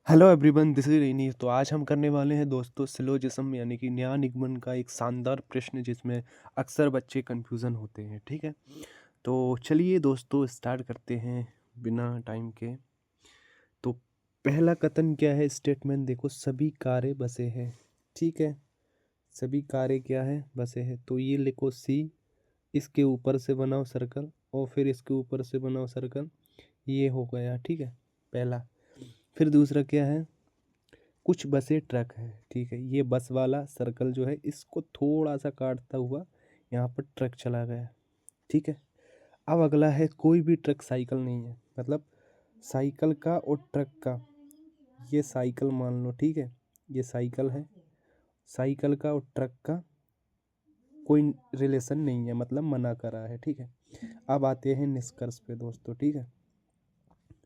Hello everyone, this is rainy. तो आज हम करने वाले हैं दोस्तों सिलोजिज्म यानी कि न्याय निगमन का एक शानदार प्रश्न जिसमें अक्सर बच्चे कंफ्यूजन होते हैं। ठीक है, तो चलिए दोस्तों स्टार्ट करते हैं बिना टाइम के। तो पहला कथन क्या है, स्टेटमेंट देखो, सभी कारें बसे हैं। ठीक है, सभी कारें क्या है, बसे हैं। तो ये लिखो सी, इसके ऊपर से बनाओ सर्कल और फिर इसके ऊपर से बनाओ सर्कल। ये हो गया, ठीक है, पहला। फिर दूसरा क्या है, कुछ बसें ट्रक है। ठीक है, ये बस वाला सर्कल जो है इसको थोड़ा सा काटता हुआ यहाँ पर ट्रक चला गया। ठीक है, अब अगला है, कोई भी ट्रक साइकिल नहीं है। मतलब साइकिल का और ट्रक का, ये साइकिल मान लो, ठीक है, ये साइकिल है, साइकिल का और ट्रक का कोई रिलेशन नहीं है, मतलब मना करा है। ठीक है, अब आते हैं निष्कर्ष पे दोस्तों। ठीक है,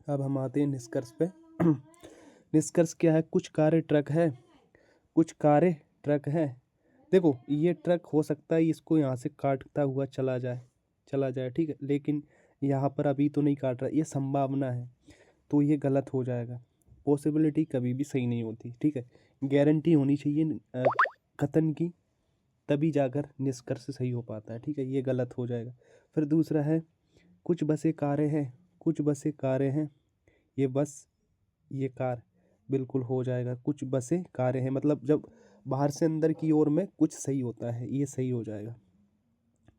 अब हम आते हैं निष्कर्ष पे। निष्कर्ष क्या है, कुछ कारें ट्रक है, कुछ कारें ट्रक है। देखो, ये ट्रक हो सकता है इसको यहाँ से काटता हुआ चला जाए। ठीक है, लेकिन यहाँ पर अभी तो नहीं काट रहा, ये संभावना है, तो ये गलत हो जाएगा। पॉसिबिलिटी कभी भी सही नहीं होती। ठीक है, गारंटी होनी चाहिए कथन की, तभी जाकर निष्कर्ष सही हो पाता है। ठीक है, ये गलत हो जाएगा। फिर दूसरा है, कुछ बसें कारें हैं, कुछ बसें कारें हैं, ये बस ये कार, बिल्कुल हो जाएगा। कुछ बसें कारें हैं, मतलब जब बाहर से अंदर की ओर में कुछ सही होता है, ये सही हो जाएगा।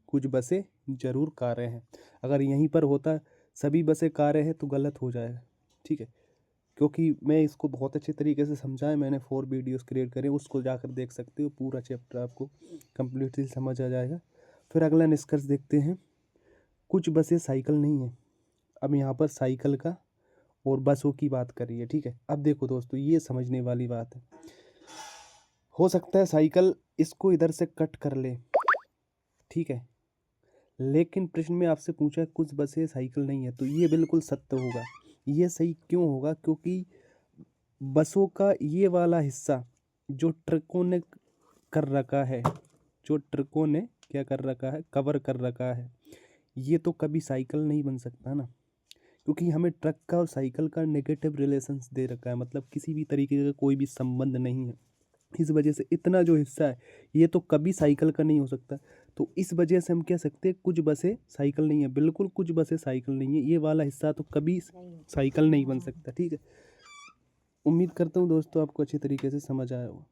कुछ बसें जरूर कारें हैं, अगर यहीं पर होता सभी बसें कारें हैं तो गलत हो जाएगा। ठीक है, क्योंकि मैं इसको बहुत अच्छे तरीके से समझाया, मैंने 4 वीडियोस क्रिएट करे, उसको जाकर देख सकते हो, पूरा चैप्टर आपको कंप्लीटली समझ आ जाएगा। फिर अगला निष्कर्ष देखते हैं, कुछ बसें साइकिल नहीं है। अब यहाँ पर साइकिल का और बसों की बात करी है। ठीक है, अब देखो दोस्तों, ये समझने वाली बात है। हो सकता है साइकिल इसको इधर से कट कर ले, ठीक है, लेकिन प्रश्न में आपसे पूछा है कुछ बसें साइकिल नहीं है, तो ये बिल्कुल सत्य होगा। ये सही क्यों होगा, क्योंकि बसों का ये वाला हिस्सा जो ट्रकों ने कर रखा है, जो ट्रकों ने क्या कर रखा है, कवर कर रखा है, ये तो कभी साइकिल नहीं बन सकता ना, क्योंकि हमें ट्रक का और साइकिल का नेगेटिव रिलेशंस दे रखा है, मतलब किसी भी तरीके का कोई भी संबंध नहीं है। इस वजह से इतना जो हिस्सा है ये तो कभी साइकिल का नहीं हो सकता। तो इस वजह से हम कह सकते हैं कुछ बसें साइकिल नहीं है, बिल्कुल कुछ बसें साइकिल नहीं है, ये वाला हिस्सा तो कभी साइकिल नहीं बन सकता। ठीक है, उम्मीद करता हूँ दोस्तों आपको अच्छी तरीके से समझ आया होगा।